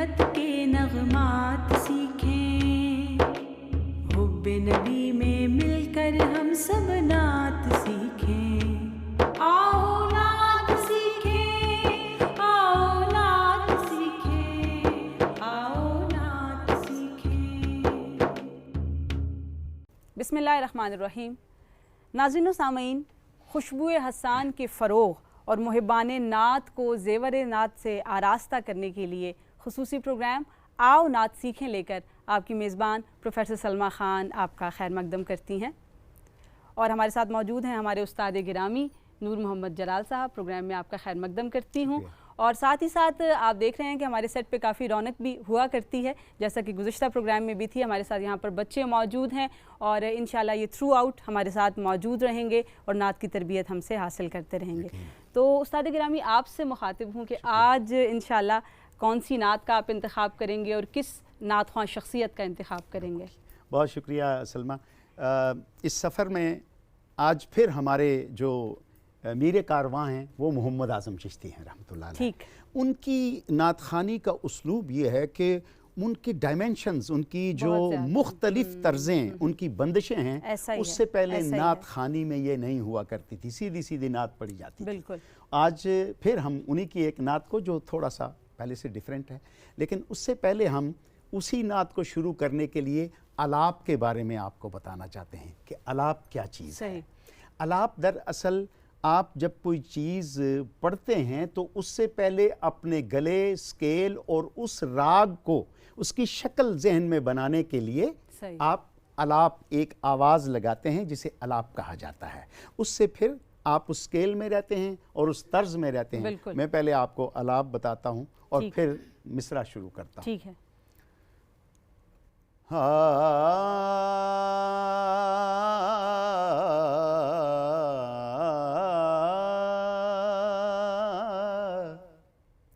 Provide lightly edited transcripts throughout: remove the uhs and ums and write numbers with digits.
रहमत के नगमात सीखें, हुब्बे नबी में मिलकर हम सब नात सीखें। आओ नात सीखें, आओ नात सीखें, आओ नात सीखें। बिस्मिल्लाहिर्रहमानिर्रहीम। नाज़रीन व सामीन, खुशबू हसन के फ़रोग़ और मुहिबान नात को ज़ेवर नात से आरास्ता करने के लिए खुसूसी प्रोग्राम आओ नात सीखें लेकर आपकी मेज़बान प्रोफेसर सलमा ख़ान आपका खैर मकदम करती हैं। और हमारे साथ मौजूद हैं हमारे उस्ताद गिरामी नूर मोहम्मद जलाल साहब। प्रोग्राम में आपका खैर मकदम करती हूँ। और साथ ही साथ आप देख रहे हैं कि हमारे सेट पे काफ़ी रौनक भी हुआ करती है, जैसा कि गुज़िश्ता प्रोग्राम में भी थी। हमारे साथ यहाँ पर बच्चे मौजूद हैं और इंशाल्लाह ये थ्रू आउट हमारे साथ मौजूद रहेंगे और नात की तरबियत हमसे हासिल करते रहेंगे। तो उस्ताद गिरामी, आपसे मुखातिब हूँ कि आज इंशाल्लाह कौन सी नात का आप इंतखाब करेंगे और किस नात ख्वां शख्सियत का इंतखाब करेंगे? बहुत शुक्रिया सलमा। इस सफ़र में आज फिर हमारे जो मीर कारवां हैं वो मोहम्मद आज़म चिश्ती हैं रहमतुल्लाह अलैह। ठीक। उनकी नात ख़ानी का उसलूब ये है कि उनकी डायमेंशंस, उनकी जो मुख्तलिफ तर्ज़ें, उनकी बंदिशें हैं, उससे पहले नात ख़ानी में ये नहीं हुआ करती थी, सीधी सीधी नात पढ़ी जाती थी। बिल्कुल। आज फिर हम उन्हीं की एक नात को जो थोड़ा सा पहले से डिफरेंट है, लेकिन उससे पहले हम उसी नात को शुरू करने के लिए अलाप के बारे में आपको बताना चाहते हैं कि अलाप क्या चीज़ है। अलाप दरअसल आप जब कोई चीज़ पढ़ते हैं तो उससे पहले अपने गले, स्केल और उस राग को, उसकी शक्ल जहन में बनाने के लिए आप अलाप एक आवाज़ लगाते हैं जिसे अलाप कहा जाता है। उससे फिर आप उस स्केल में रहते हैं और उस तर्ज में रहते हैं। मैं पहले आपको अलाप बताता हूँ और फिर मिसरा शुरू करता हूँ। ठीक है।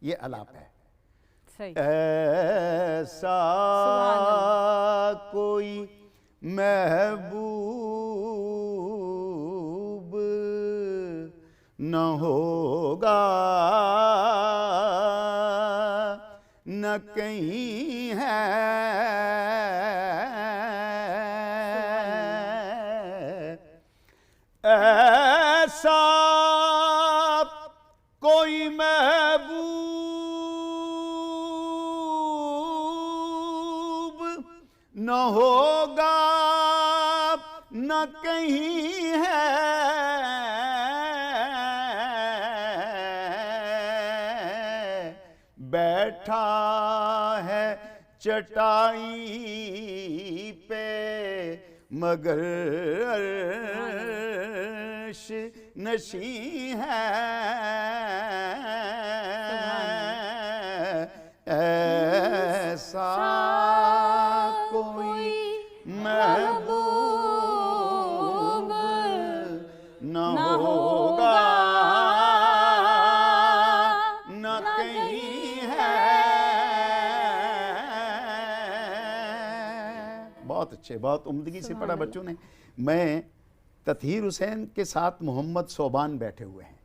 ये अलाप है। सही। ऐसा कोई महबूब न होगा, न कहीं है, ऐसा कोई महबूब न होगा, न कहीं है, बैठा है चटाई पे मगर अर्श नशी है, ऐसा कोई महबूब न होगा, न कहीं है। बहुत अच्छे, बहुत उम्दगी से पढ़ा बच्चों ने। मैं ततहीर हुसैन के साथ मोहम्मद सोबान बैठे हुए हैं।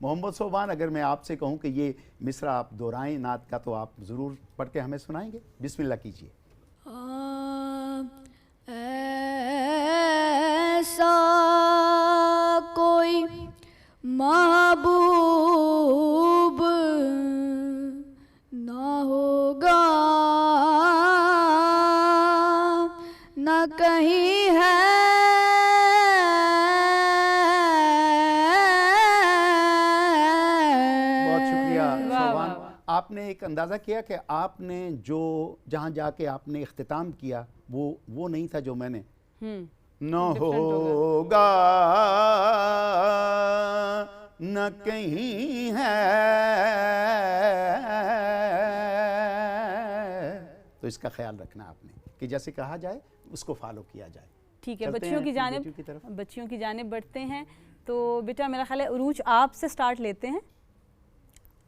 मोहम्मद सोबान, अगर मैं आपसे कहूं कि ये मिसरा आप दोहराएं नात का, तो आप ज़रूर पढ़ के हमें सुनाएंगे। बिस्मिल्लाह कीजिए। ऐसा कोई महबूब न होगा, न कहीं है, आपने एक अंदाज़ा किया कि आपने जो जहाँ जाके आपने इख्तिताम किया वो नहीं था जो मैंने। न होगा, न कहीं है, तो इसका ख्याल रखना आपने कि जैसे कहा जाए उसको फॉलो किया जाए। ठीक है। बच्चियों की जानिब बढ़ते हैं। तो बेटा मेरा ख्याल है उरूज आपसे स्टार्ट लेते हैं।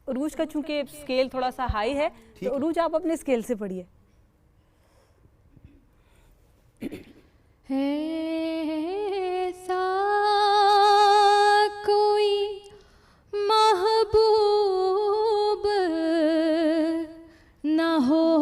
उरूज का चूंकि स्केल थोड़ा सा हाई है, तो उरूज आप अपने स्केल से पढ़िए। ऐसा कोई महबूब न हो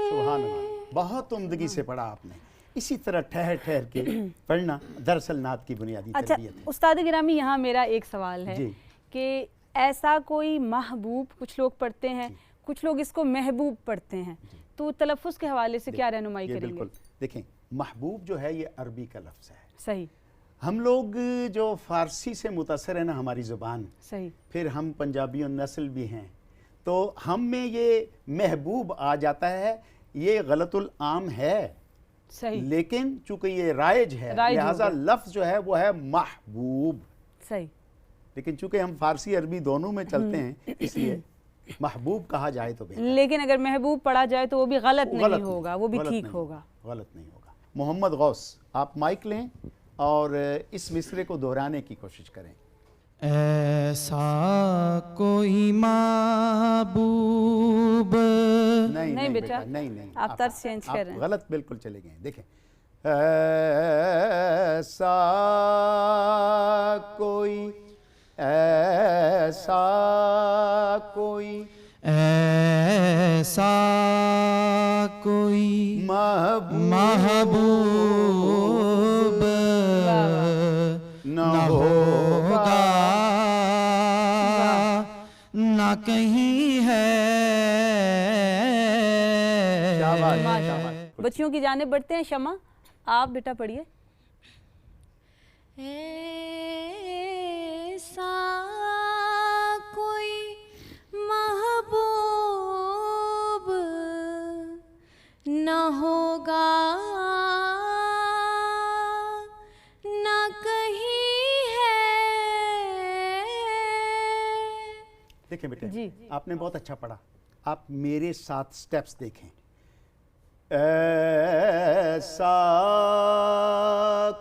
सुभान अल्लाह, बहुत उम्दगी से पढ़ा आपने। इसी तरह ठहर ठहर के पढ़ना दरअसल नात की बुनियादी अच्छा तरबियत है। उस्ताद गिरामी, यहाँ मेरा एक सवाल है जी। कि ऐसा कोई महबूब, कुछ लोग पढ़ते हैं, कुछ लोग इसको महबूब पढ़ते हैं, तो तलफ़ुज़ के हवाले से क्या रहनुमाई ये करेंगे? बिल्कुल देखें, महबूब जो है ये अरबी का लफ्ज़ है। सही हम लोग जो फ़ारसी से मुतासर है ना, हमारी ज़ुबान, सही, फिर हम पंजाबी और नस्ल भी हैं, तो हम में ये महबूब आ जाता है, ये गलतुल आम है, सही, लेकिन चूंकि ये राइज है राइज लिहाजा होगा। लफ्ज़ जो है वो है महबूब। सही। लेकिन चूंकि हम फारसी अरबी दोनों में चलते हैं, इसलिए महबूब कहा जाए तो बेहतर है। लेकिन अगर महबूब पढ़ा जाए तो वो भी गलत वो नहीं होगा, वो भी गलत ठीक नहीं होगा। गलत नहीं होगा। मोहम्मद गौस, आप माइक लें और इस मिसरे को दोहराने की कोशिश करें। ऐसा कोई महबूब नहीं बेटा, नहीं, आप तर्ज चेंज कर रहे हैं। गलत बिल्कुल चले गए। देखें, ऐसा कोई, ऐसा कोई, ऐसा कोई महबूब न होगा न कहीं है। शाबाश, माशाअल्लाह। शाबाश। बच्चियों की जाने बढ़ते हैं। शमा, आप बेटा पढ़िए। ऐसा कोई महबूब न होगा न कहीं है। देखें बेटे, जी। आपने बहुत अच्छा पढ़ा। आप मेरे साथ स्टेप्स देखें। ऐसा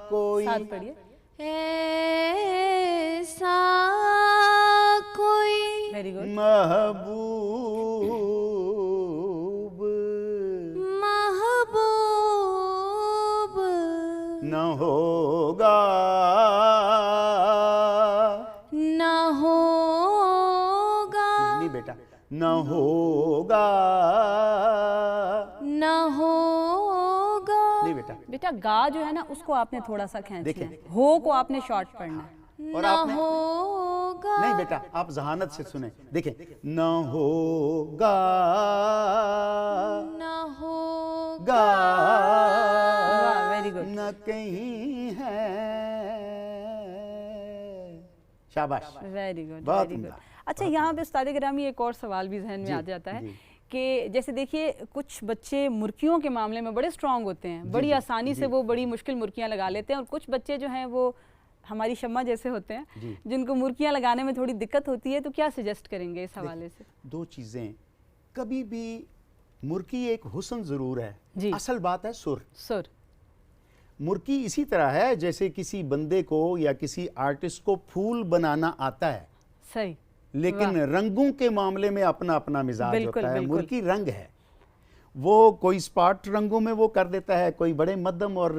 कोई, साथ पढ़िए। ऐसा कोई वेरी गुड। महबूब महबूब न होगा, न होगा नहीं बेटा, न होगा, न होगा नहीं बेटा। बेटा गा जो है ना उसको आपने थोड़ा सा खींचना देखें। है, हो को आपने शॉर्ट पढ़ना है। और न आपने होगा नहीं बेटा, आप जहानत से सुने। देखें, न होगा, न होगा गा, वाह, वेरी गुड। न कहीं है। शाबाश, वेरी गुड, बहुत वेरी गुड। उम्दा, अच्छा, यहाँ पे उस्ताद गिरामी एक और सवाल भी जहन में आ जाता है जी। कि जैसे देखिए कुछ बच्चे मुर्गियों के मामले में बड़े स्ट्रांग होते हैं, बड़ी आसानी से वो बड़ी मुश्किल मुर्गियाँ लगा लेते हैं, और कुछ बच्चे जो हैं वो हमारी शम्मा जैसे होते हैं जिनको मुर्गियाँ लगाने में थोड़ी दिक्कत होती है, तो क्या सजेस्ट करेंगे इस हवाले से? दो चीज़ें, कभी भी मुर्गी एक हुस्न ज़रूर है, जी। असल बात है सुर। सुर, मुर्गी इसी तरह है जैसे किसी बंदे को या किसी आर्टिस्ट को फूल बनाना आता है, सही, लेकिन रंगों के मामले में अपना अपना मिजाज बिल्कुल, होता है। बिल्कुल। मुर्गी रंग है, वो कोई स्पॉट रंगों में वो कर देता है, कोई बड़े मध्यम और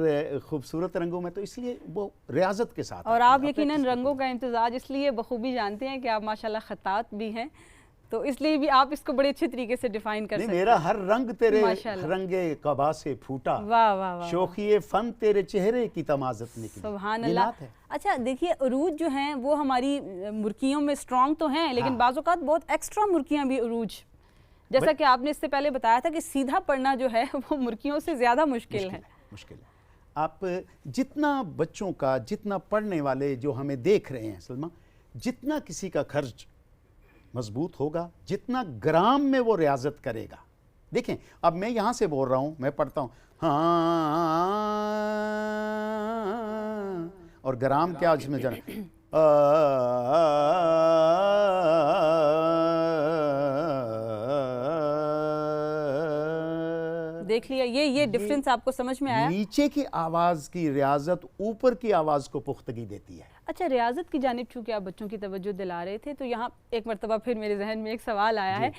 खूबसूरत रंगों में, तो इसलिए वो रियाजत के साथ और आती आप है। यकीनन रंगों का इंतज़ाज इसलिए बखूबी जानते हैं कि आप माशाल्लाह खतात भी हैं, तो इसलिए भी आप इसको बड़े अच्छे तरीके से डिफाइन कर नहीं, सकते हैं। मेरा हर रंग तेरे माशाल्लाह। रंगे कबा से फूटा, वाह वाह वाह, शोखिए फन तेरे चेहरे की तमाजत निकली। सुभान ये अल्लाह। नात है। अच्छा देखिए, उरूज जो हैं वो हमारी मुर्गियों में स्ट्रांग तो हैं, लेकिन हाँ। बाज़ औक़ात बहुत एक्स्ट्रा मुर्गियाँ भी उरूज, जैसा कि आपने इससे पहले बताया था कि सीधा पढ़ना जो है वो मुर्गियों से ज़्यादा मुश्किल है। मुश्किल है। आप जितना बच्चों का, जितना पढ़ने वाले जो हमें देख रहे हैं सलमा, जितना किसी का खर्च मजबूत होगा, जितना ग्राम में वो रियाजत करेगा। देखें, अब मैं यहाँ से बोल रहा हूँ, मैं पढ़ता हूँ हाँ, और ग्राम क्या इसमें जाना, देख लिया, ये डिफरेंस आपको समझ में आया? नीचे की आवाज़ की रियाजत ऊपर की आवाज़ को पुख्तगी देती है। अच्छा, रियाजत की जानिब चूँकि आप बच्चों की तवज्जो दिला रहे थे, तो यहाँ एक मरतबा फिर मेरे जहन में एक सवाल आया है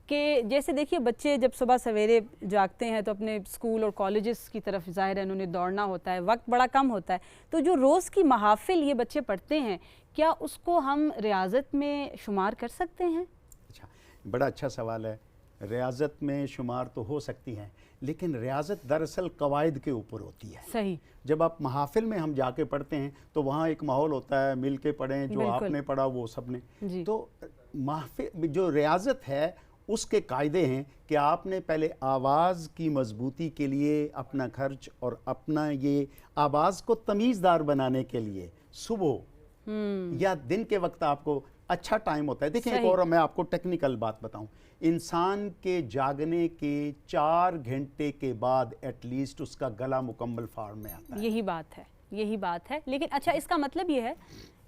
कि जैसे देखिए बच्चे जब सुबह सवेरे जागते हैं तो अपने स्कूल और कॉलेजेस की तरफ ज़ाहिर है उन्होंने दौड़ना होता है, वक्त बड़ा कम होता है, तो जो रोज़ की महाफिल ये बच्चे पढ़ते हैं, क्या उसको हम रियाजत में शुमार कर सकते हैं? अच्छा, बड़ा अच्छा सवाल है। रियाजत में शुमार तो हो सकती हैं, लेकिन रियाजत दरअसल कवायद के ऊपर होती है। सही। जब आप महाफिल में हम जाके पढ़ते हैं तो वहाँ एक माहौल होता है, मिल के पढ़ें, जो बिल्कुल। आपने पढ़ा वो सब जी। ने। तो महफिल जो रियाजत है उसके कायदे हैं कि आपने पहले आवाज़ की मजबूती के लिए अपना खर्च और अपना ये आवाज़ को तमीज़दार बनाने के लिए सुबह या दिन के वक्त आपको अच्छा टाइम होता है। देखिए एक सही। और मैं आपको टेक्निकल बात बताऊं, इंसान के जागने के 4 घंटे के बाद एटलीस्ट उसका गला मुकम्मल फॉर्म में आता है। यही बात है, यही बात है। लेकिन अच्छा, इसका मतलब ये है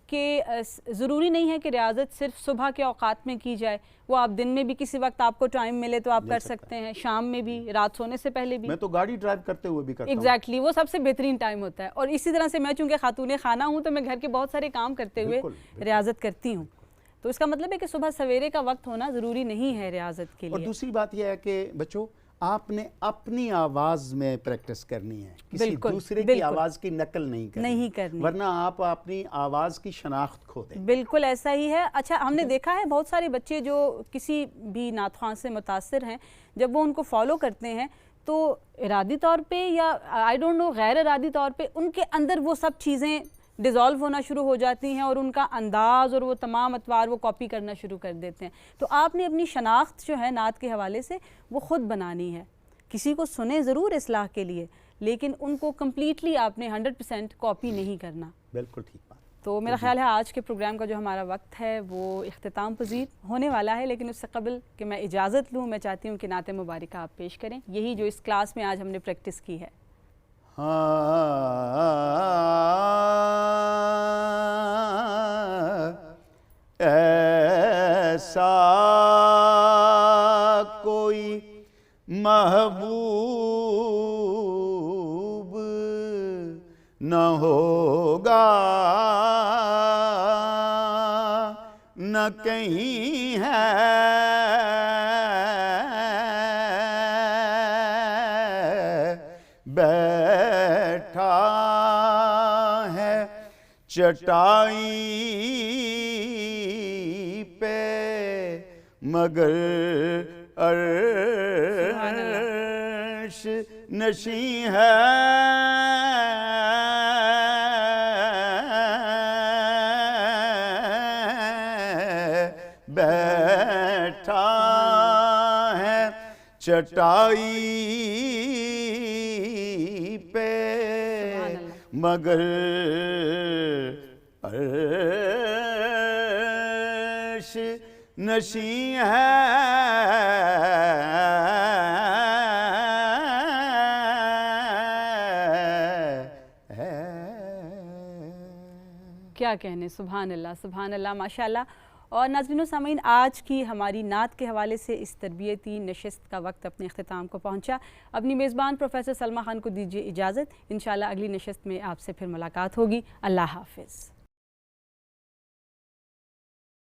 कि ज़रूरी नहीं है कि रियाजत सिर्फ सुबह के औकात में की जाए, वो आप दिन में भी किसी वक्त आपको टाइम मिले तो आप कर सकते हैं, शाम में भी, रात सोने से पहले भी। मैं तो गाड़ी ड्राइव करते हुए भी करता हूं। एग्जैक्टली, वो सबसे बेहतरीन टाइम होता है। और इसी तरह से मैं चूँकि खातून खाना हूँ तो मैं घर के बहुत सारे काम करते हुए रियाजत करती हूँ। तो इसका मतलब है कि सुबह सवेरे का वक्त होना ज़रूरी नहीं है रियाजत के और लिए। दूसरी बात यह है कि बच्चों, आपने अपनी आवाज़ में प्रैक्टिस करनी है, किसी बिल्कुल, दूसरे की बिल्कुल। आवाज़ की नकल नहीं करनी, वरना आप अपनी आवाज़ की शनाख्त खो दें। बिल्कुल ऐसा ही है। अच्छा, हमने देखा है बहुत सारे बच्चे जो किसी भी नात ख़्वां से मुतासिर हैं, जब वो उनको फॉलो करते हैं तो इरादी तौर पे या आई डोंट नो गैर इरादी तौर पे उनके अंदर वो सब चीज़ें डिज़ोल्व होना शुरू हो जाती हैं और उनका अंदाज़ और वो तमाम अतवार वो कॉपी करना शुरू कर देते हैं। तो आपने अपनी शनाख्त जो है नात के हवाले से वो ख़ुद बनानी है। किसी को सुने ज़रूर इस्लाह के लिए, लेकिन उनको कम्प्लीटली आपने 100% कॉपी नहीं करना। बिल्कुल ठीक बात। तो मेरा ख्याल है आज के प्रोग्राम का जो हमारा वक्त है वो इख्तिताम पजीर होने वाला है, लेकिन उससे कबल कि मैं इजाज़त लूँ, मैं चाहती हूँ कि नात मुबारक आप पेश करें, यही जो इस क्लास में आज हमने प्रैक्टिस की है। ऐसा कोई महबूब न होगा, न कहीं है बैठा है चटाई पे मगर अर्श नशी है, बैठा है चटाई पे मगर अर्श नशी है। क्या कहने, सुभान अल्लाह, सुभान अल्लाह, माशाअल्लाह। और नाज़रीन व सामीन, आज की हमारी नात के हवाले से इस तरबियती नशिस्त का वक्त अपने अख्तिताम को पहुँचा। अपनी मेज़बान प्रोफेसर सलमा खान को दीजिए इजाज़त। इंशाअल्लाह अगली नशिस्त में आपसे फिर मुलाकात होगी। अल्लाह हाफ़िज़।